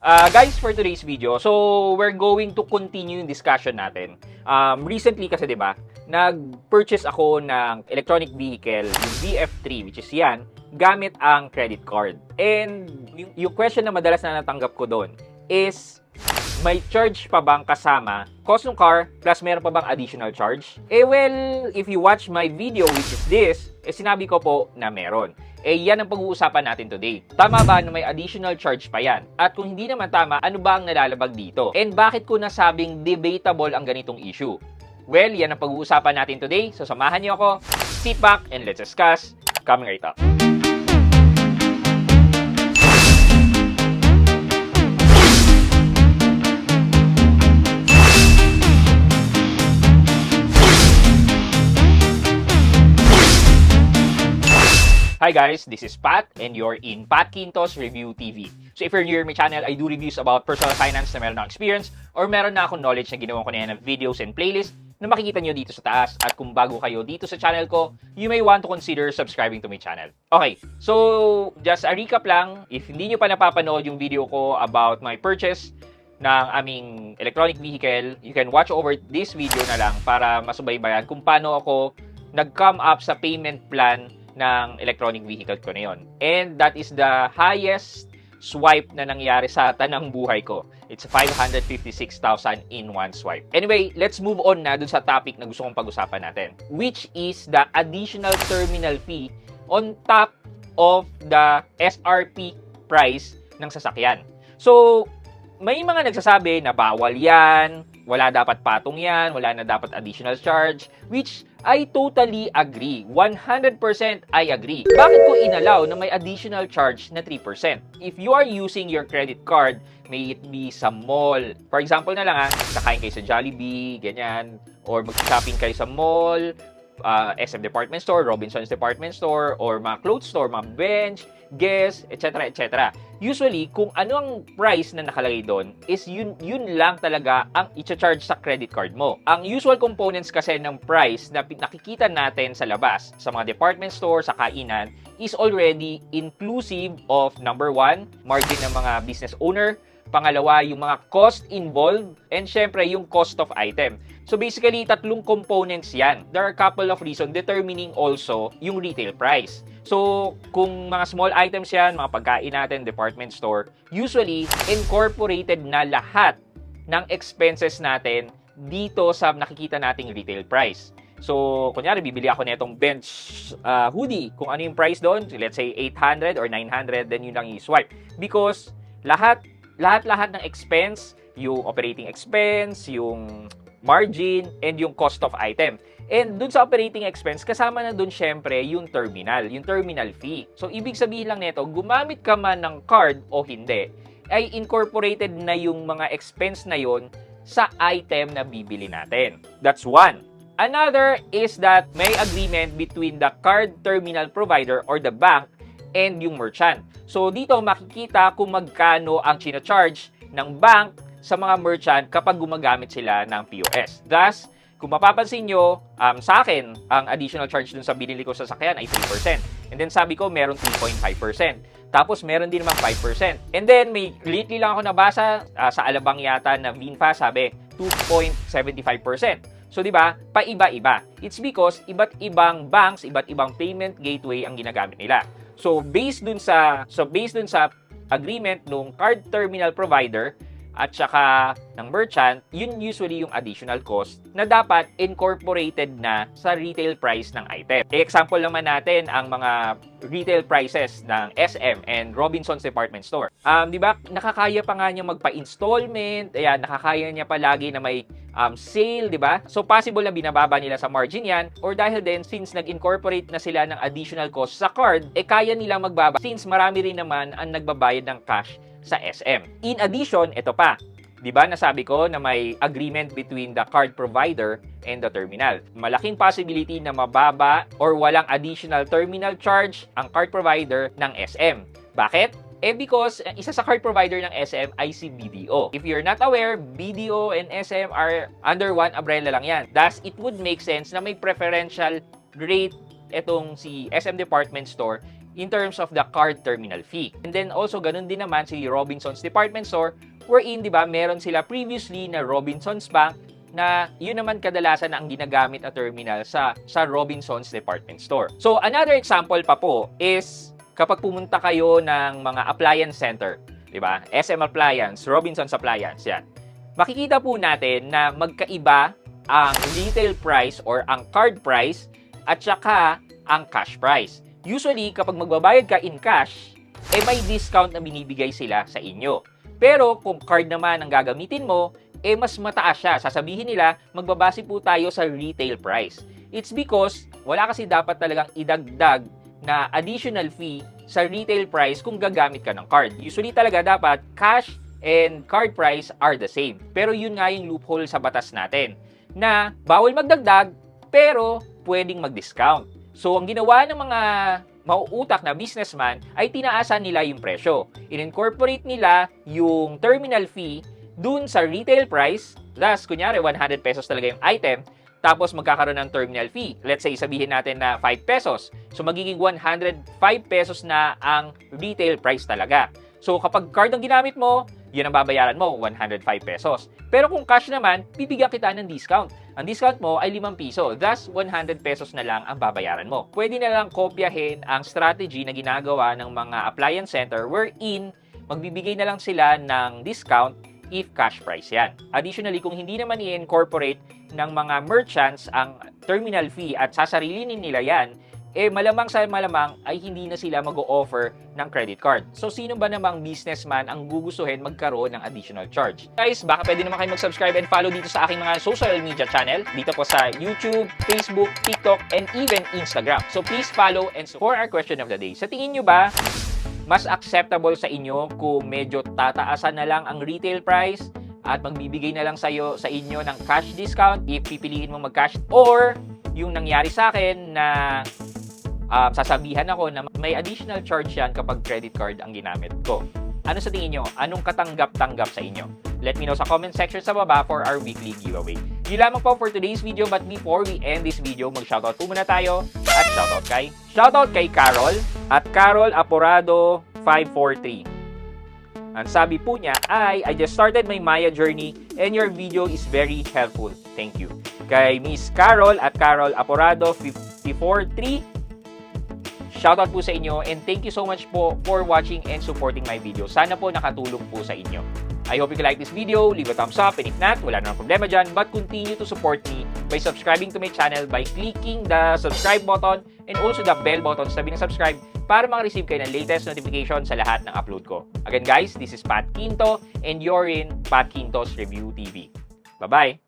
Guys, for today's video, so we're going to continue yung discussion natin. Recently kasi, di ba, nag-purchase ako ng electronic vehicle, yung VF3, which is yan, gamit ang credit card. And yung question na madalas na natanggap ko doon is, may charge pa bang kasama cost ng car plus meron pa bang additional charge? Well, if you watch my video, which is this, sinabi ko po na meron. Yan ang pag-uusapan natin today. Tama ba na may additional charge pa yan? At kung hindi naman tama, ano ba ang nalalabag dito? And bakit ko nasabing debatable ang ganitong issue? Well, yan ang pag-uusapan natin today. So, samahan niyo ako. Sit back and let's discuss. Coming right up. Hi guys, this is Pat and you're in Pat Quintos Review TV. So if you're new to my channel, I do reviews about personal finance na meron na experience or meron na akong knowledge na ginawa ko na yan ng videos and playlists na makikita nyo dito sa taas. At kung bago kayo dito sa channel ko, you may want to consider subscribing to my channel. Okay, so just a recap lang. If hindi nyo pa napapanood yung video ko about my purchase ng aming electronic vehicle, you can watch over this video na lang para masubaybayan kung paano ako nag-come up sa payment plan ng electronic vehicle ko na yun. And that is the highest swipe na nangyari sa tanang buhay ko. It's 556,000 in one swipe. Anyway, let's move on na dun sa topic na gusto kong pag-usapan natin, which is the additional terminal fee on top of the SRP price ng sasakyan. So, may mga nagsasabi na bawal yan, wala dapat patong yan, wala na dapat additional charge, which I totally agree. 100% I agree. Bakit ko inallow na may additional charge na 3%? If you are using your credit card, may it be sa mall. For example na lang kakain kayo sa Jollibee, ganyan, or mag-shopping kayo sa mall, SM Department Store, Robinsons Department Store, or mga clothes store, mga Bench, Guess, etc. etc. Usually, kung ano ang price na nakalagay doon, is yun lang talaga ang i-charge sa credit card mo. Ang usual components kasi ng price na nakikita natin sa labas, sa mga department store, sa kainan, is already inclusive of number 1, margin ng mga business owner, pangalawa, yung mga cost involved, and syempre, yung cost of item. So basically, tatlong components yan. There are a couple of reasons determining also yung retail price. So, kung mga small items yan, mga pagkain natin, department store, usually, incorporated na lahat ng expenses natin dito sa nakikita nating retail price. So, kunyari, bibili ako nitong Bench hoodie. Kung ano yung price doon, let's say 800 or 900, then yun lang i-swipe. Because lahat ng expense, yung operating expense, yung margin, and yung cost of item. And dun sa operating expense, kasama na dun syempre yung terminal fee. So, ibig sabihin lang nito, gumamit ka man ng card o hindi, ay incorporated na yung mga expense na yon sa item na bibili natin. That's one. Another is that may agreement between the card terminal provider or the bank and yung merchant. So, dito makikita kung magkano ang china-charge ng bank sa mga merchant kapag gumagamit sila ng POS. Thus, kung mapapansin nyo, sa akin, ang additional charge dun sa binili ko sa sasakyan ay 3%. And then sabi ko, meron 3.5%. Tapos, meron din naman 5%. And then, lately lang ako nabasa sa Alabang yata na VinFast, sabi, 2.75%. So, di ba? Paiba-iba. It's because iba't ibang banks, iba't ibang payment gateway ang ginagamit nila. So, based dun sa agreement ng card terminal provider at saka ng merchant, yun usually yung additional cost na dapat incorporated na sa retail price ng item. Example naman natin ang mga retail prices ng SM and Robinsons Department Store. Di ba? Nakakaya pa nga niya magpa-installment, ayan, nakakaya niya palagi na may sale, di ba? So, possible na binababa nila sa margin yan, or dahil din, since nag-incorporate na sila ng additional cost sa card, kaya nilang magbaba since marami rin naman ang nagbabayad ng cash sa SM. In addition, ito pa. 'Di ba nasabi ko na may agreement between the card provider and the terminal. Malaking possibility na mababa or walang additional terminal charge ang card provider ng SM. Bakit? Because isa sa card provider ng SM ay si BDO. If you're not aware, BDO and SM are under one umbrella lang yan. Thus, it would make sense na may preferential rate itong si SM Department Store in terms of the card terminal fee. And then also, ganun din naman si Robinsons Department Store, wherein, di ba, meron sila previously na Robinsons Bank na yun naman kadalasan na ang ginagamit na terminal sa Robinsons Department Store. So, another example pa po is kapag pumunta kayo ng mga appliance center, di ba? SM Appliance, Robinsons Appliance, yan. Makikita po natin na magkaiba ang retail price or ang card price at saka ang cash price. Usually, kapag magbabayad ka in cash, may discount na binibigay sila sa inyo. Pero kung card naman ang gagamitin mo, mas mataas siya. Sasabihin nila, magbabase po tayo sa retail price. It's because wala kasi dapat talagang idagdag na additional fee sa retail price kung gagamit ka ng card. Usually talaga dapat cash and card price are the same. Pero yun nga yung loophole sa batas natin na bawal magdagdag pero pwedeng mag-discount. So, ang ginawa ng mga mauutak na businessman ay tinaasan nila yung presyo. In-incorporate nila yung terminal fee dun sa retail price. Thus, kunyari, 100 pesos talaga yung item. Tapos, magkakaroon ng terminal fee. Let's say, sabihin natin na 5 pesos. So, magiging 105 pesos na ang retail price talaga. So, kapag card ang ginamit mo, yun ang babayaran mo, 105 pesos. Pero kung cash naman, bibigyan kita ng discount. Ang discount mo ay 5 piso. Thus, 100 pesos na lang ang babayaran mo. Pwede na lang kopyahin ang strategy na ginagawa ng mga appliance center wherein magbibigay na lang sila ng discount if cash price yan. Additionally, kung hindi naman i-incorporate ng mga merchants ang terminal fee at sasarilinin nila yan, malamang sa malamang ay hindi na sila mag-o-offer ng credit card. So, sino ba namang businessman ang gugustuhin magkaroon ng additional charge? Guys, baka pwede naman kayo mag-subscribe and follow dito sa aking mga social media channel. Dito po sa YouTube, Facebook, TikTok, and even Instagram. So, please follow and support our question of the day. Sa tingin nyo ba, mas acceptable sa inyo kung medyo tataasan na lang ang retail price at magbibigay na lang sa inyo ng cash discount if pipiliin mo mag-cash, or yung nangyari sa akin na sasabihan ako na may additional charge yan kapag credit card ang ginamit ko? Ano sa tingin nyo? Anong katanggap-tanggap sa inyo? Let me know sa comment section sa baba for our weekly giveaway. Yun lamang po for today's video, but before we end this video, mag-shoutout po muna tayo at shoutout kay Carol at Carol Aporado 543. Ang sabi po niya ay, I just started my Maya journey and your video is very helpful. Thank you. Kay Miss Carol at Carol Aporado 543, shoutout po sa inyo and thank you so much po for watching and supporting my video. Sana po nakatulong po sa inyo. I hope you like this video, leave a thumbs up, and if not, wala namang problema dyan, but continue to support me by subscribing to my channel by clicking the subscribe button and also the bell button sa tabi ng subscribe para makareceive kayo ng latest notification sa lahat ng upload ko. Again guys, this is Pat Quinto and you're in Pat Quinto's Review TV. Bye-bye!